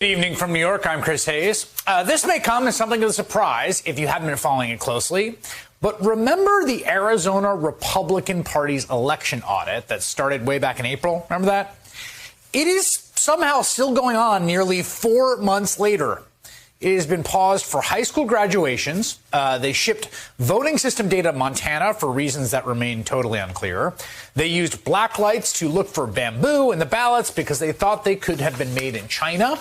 Good evening from New York. I'm Chris Hayes. This may come as something of a surprise if you haven't been following it closely. But remember the Arizona Republican Party's election audit that started way back in April? Remember that? It is somehow still going on nearly 4 months later. It has been paused for high school graduations. They shipped voting system data to Montana for reasons that remain totally unclear. They used black lights to look for bamboo in the ballots because they thought they could have been made in China.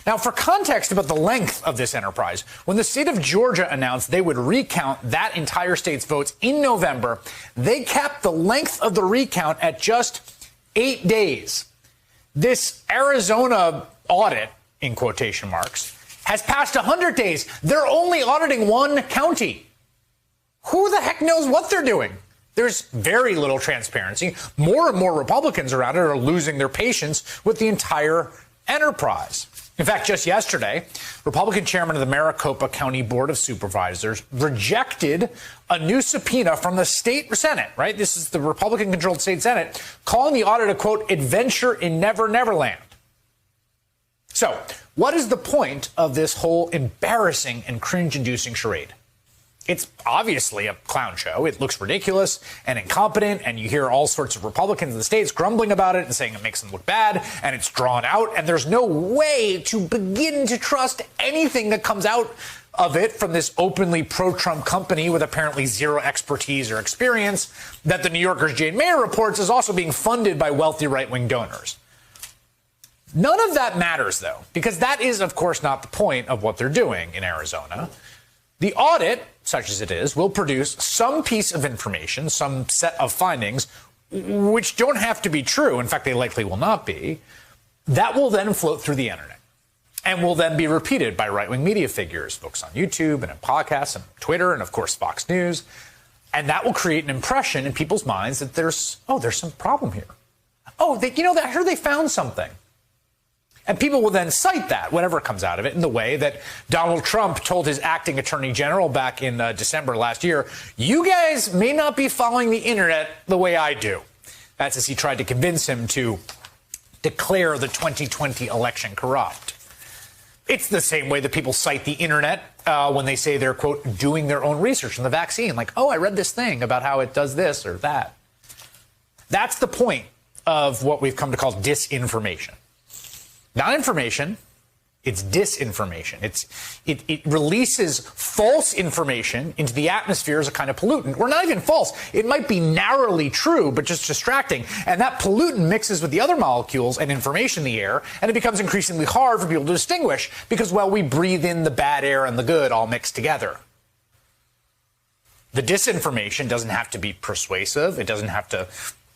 Now, for context about the length of this enterprise, when the state of Georgia announced they would recount that entire state's votes in November, they capped the length of the recount at just 8 days. This Arizona audit, in quotation marks, has passed 100 days. They're only auditing one county. Who the heck knows what they're doing? There's very little transparency. More and more Republicans around it are losing their patience with the entire enterprise. In fact, just yesterday, Republican chairman of the Maricopa County Board of Supervisors rejected a new subpoena from the state Senate, right? This is the Republican-controlled state Senate, calling the audit a, quote, adventure in Never Never Land. So what is the point of this whole embarrassing and cringe-inducing charade? It's obviously a clown show. It looks ridiculous and incompetent, and you hear all sorts of Republicans in the states grumbling about it and saying it makes them look bad, and it's drawn out, and there's no way to begin to trust anything that comes out of it from this openly pro-Trump company with apparently zero expertise or experience that the New Yorker's Jane Mayer reports is also being funded by wealthy right-wing donors. None of that matters, though, because that is, of course, not the point of what they're doing in Arizona. The audit, such as it is, will produce some piece of information, some set of findings, which don't have to be true. In fact, they likely will not be. That will then float through the internet and will then be repeated by right-wing media figures, folks on YouTube and in podcasts and Twitter and, of course, Fox News. And that will create an impression in people's minds that there's some problem here. I heard they found something. And people will then cite that, whatever comes out of it, in the way that Donald Trump told his acting attorney general back in December last year, you guys may not be following the internet the way I do. That's as he tried to convince him to declare the 2020 election corrupt. It's the same way that people cite the internet when they say they're, quote, doing their own research on the vaccine. Like, I read this thing about how it does this or that. That's the point of what we've come to call disinformation. Not information, it's disinformation. It releases false information into the atmosphere as a kind of pollutant. Or not even false. It might be narrowly true, but just distracting. And that pollutant mixes with the other molecules and information in the air, and it becomes increasingly hard for people to distinguish because, well, we breathe in the bad air and the good all mixed together. The disinformation doesn't have to be persuasive. It doesn't have to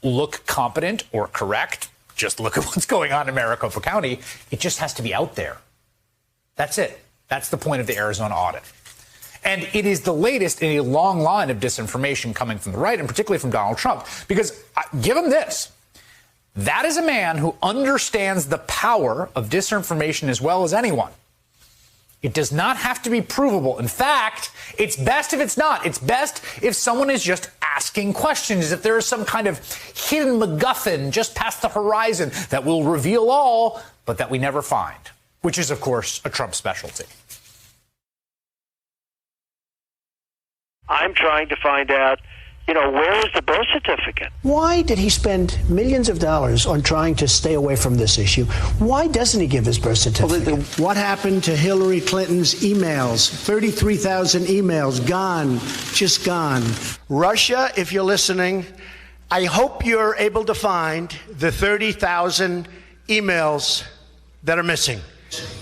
look competent or correct. Just look at what's going on in Maricopa County. It just has to be out there. That's it. That's the point of the Arizona audit. And it is the latest in a long line of disinformation coming from the right, and particularly from Donald Trump. Because give him this. That is a man who understands the power of disinformation as well as anyone. It does not have to be provable. In fact, it's best if it's not. It's best if someone is just asking questions, if there is some kind of hidden MacGuffin just past the horizon that will reveal all, but that we never find, which is, of course, a Trump specialty. I'm trying to find out, where is the birth certificate? Why did he spend millions of dollars on trying to stay away from this issue? Why doesn't he give his birth certificate? What happened to Hillary Clinton's emails? 33,000 emails gone, just gone. Russia, if you're listening, I hope you're able to find the 30,000 emails that are missing.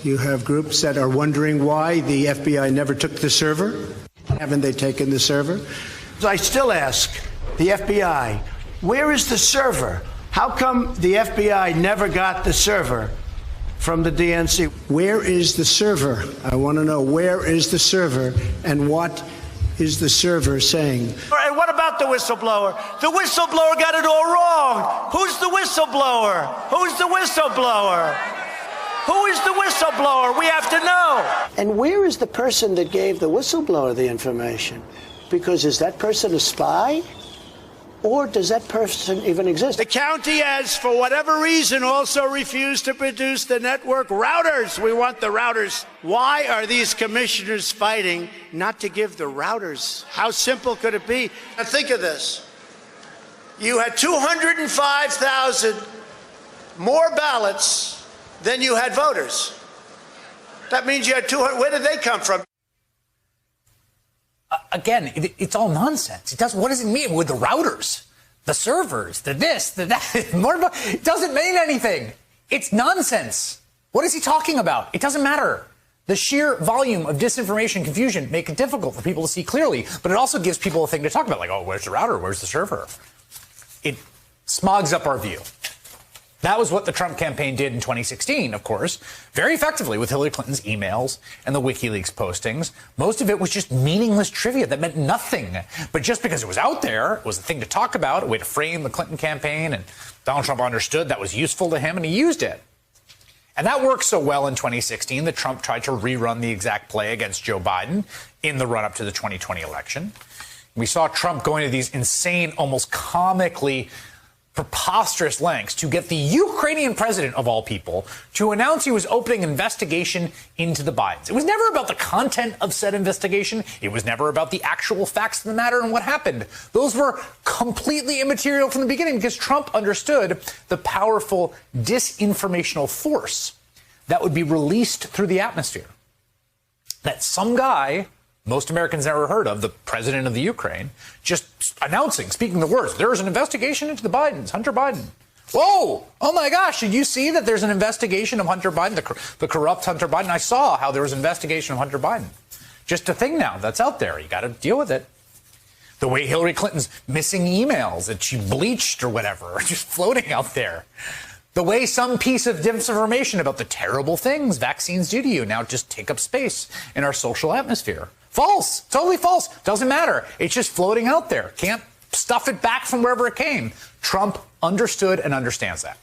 You have groups that are wondering why the FBI never took the server. Haven't they taken the server? So I still ask the FBI, where is the server? How come the FBI never got the server from the DNC? Where is the server? I want to know, where is the server and what is the server saying? And what about the whistleblower? The whistleblower got it all wrong. Who's the whistleblower? Who's the whistleblower? Who is the whistleblower? We have to know. And where is the person that gave the whistleblower the information? Because is that person a spy? Or does that person even exist? The county has, for whatever reason, also refused to produce the network routers. We want the routers. Why are these commissioners fighting not to give the routers? How simple could it be? Now think of this. You had 205,000 more ballots than you had voters. That means you had 200. Where did they come from? Again, it's all nonsense. What does it mean with the routers, the servers, the this, the that? It doesn't mean anything. It's nonsense. What is he talking about? It doesn't matter. The sheer volume of disinformation and confusion make it difficult for people to see clearly, but it also gives people a thing to talk about, like, oh, where's the router? Where's the server? It smogs up our view. That was what the Trump campaign did in 2016, of course, very effectively with Hillary Clinton's emails and the WikiLeaks postings. Most of it was just meaningless trivia that meant nothing. But just because it was out there, it was a thing to talk about, a way to frame the Clinton campaign, and Donald Trump understood that was useful to him, and he used it. And that worked so well in 2016 that Trump tried to rerun the exact play against Joe Biden in the run-up to the 2020 election. We saw Trump going to these insane, almost comically preposterous lengths to get the Ukrainian president, of all people, to announce he was opening an investigation into the Bidens. It was never about the content of said investigation. It was never about the actual facts of the matter and what happened. Those were completely immaterial from the beginning because Trump understood the powerful disinformational force that would be released through the atmosphere. That some guy most Americans never heard of, the president of the Ukraine, just announcing, speaking the words, there is an investigation into the Bidens, Hunter Biden. Whoa! Oh my gosh, did you see that there's an investigation of Hunter Biden, the corrupt Hunter Biden? I saw how there was an investigation of Hunter Biden. Just a thing now that's out there. You got to deal with it. The way Hillary Clinton's missing emails that she bleached or whatever are just floating out there. The way some piece of disinformation about the terrible things vaccines do to you now just take up space in our social atmosphere. False. Totally false. Doesn't matter. It's just floating out there. Can't stuff it back from wherever it came. Trump understood and understands that.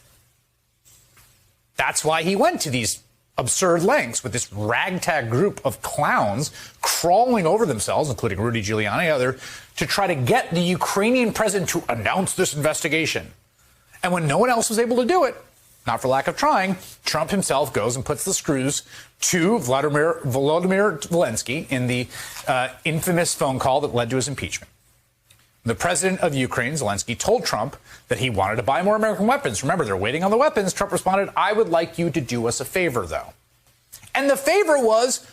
That's why he went to these absurd lengths with this ragtag group of clowns crawling over themselves, including Rudy Giuliani and others, to try to get the Ukrainian president to announce this investigation. And when no one else was able to do it, not for lack of trying, Trump himself goes and puts the screws to Volodymyr Zelensky in the infamous phone call that led to his impeachment. The president of Ukraine, Zelensky, told Trump that he wanted to buy more American weapons. Remember, they're waiting on the weapons. Trump responded, I would like you to do us a favor, though. And the favor was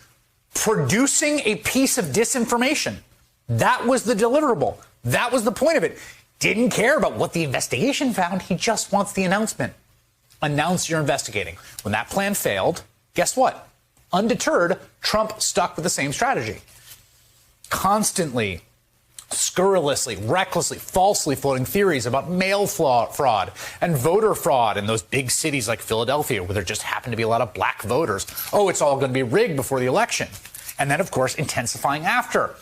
producing a piece of disinformation. That was the deliverable. That was the point of it. Didn't care about what the investigation found. He just wants the announcement. Announce you're investigating. When that plan failed, guess what? Undeterred, Trump stuck with the same strategy. Constantly, scurrilously, recklessly, falsely floating theories about mail fraud and voter fraud in those big cities like Philadelphia, where there just happen to be a lot of black voters. Oh, it's all going to be rigged before the election. And then, of course, intensifying after.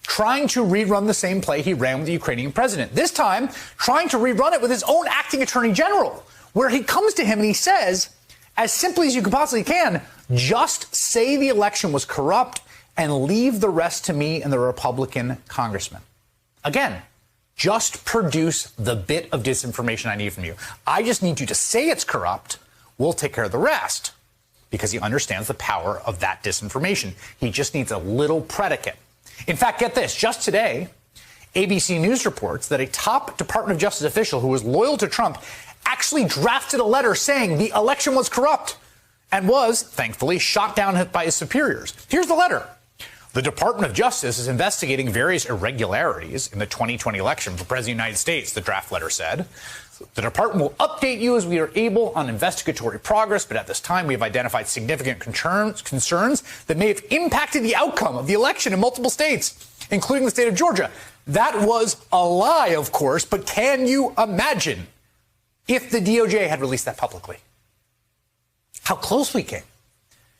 Trying to rerun the same play he ran with the Ukrainian president. This time, trying to rerun it with his own acting attorney general, where he comes to him and he says, as simply as you possibly can, just say the election was corrupt and leave the rest to me and the Republican congressman. Again, just produce the bit of disinformation I need from you. I just need you to say it's corrupt. We'll take care of the rest, because he understands the power of that disinformation. He just needs a little predicate. In fact, get this, just today, ABC News reports that a top Department of Justice official who was loyal to Trump actually drafted a letter saying the election was corrupt and was, thankfully, shot down by his superiors. Here's the letter. The Department of Justice is investigating various irregularities in the 2020 election for President of the United States, the draft letter said. The department will update you as we are able on investigatory progress, but at this time we have identified significant concerns that may have impacted the outcome of the election in multiple states, including the state of Georgia. That was a lie, of course, but can you imagine if the DOJ had released that publicly? How close we came.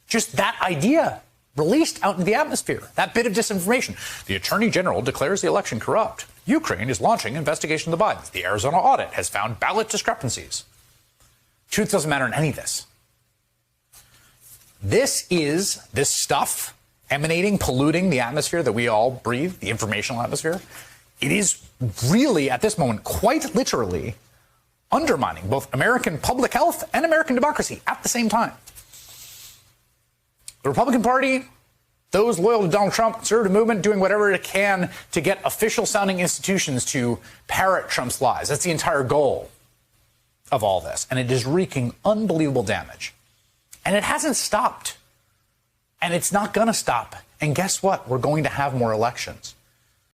Just that idea released out into the atmosphere, that bit of disinformation. The Attorney General declares the election corrupt. Ukraine is launching investigation of the Bidens. The Arizona audit has found ballot discrepancies. Truth doesn't matter in any of this. This stuff emanating, polluting the atmosphere that we all breathe, the informational atmosphere, it is really, at this moment, quite literally undermining both American public health and American democracy at the same time. The Republican Party, those loyal to Donald Trump, conservative movement, doing whatever it can to get official-sounding institutions to parrot Trump's lies. That's the entire goal of all this. And it is wreaking unbelievable damage. And it hasn't stopped. And it's not going to stop. And guess what? We're going to have more elections.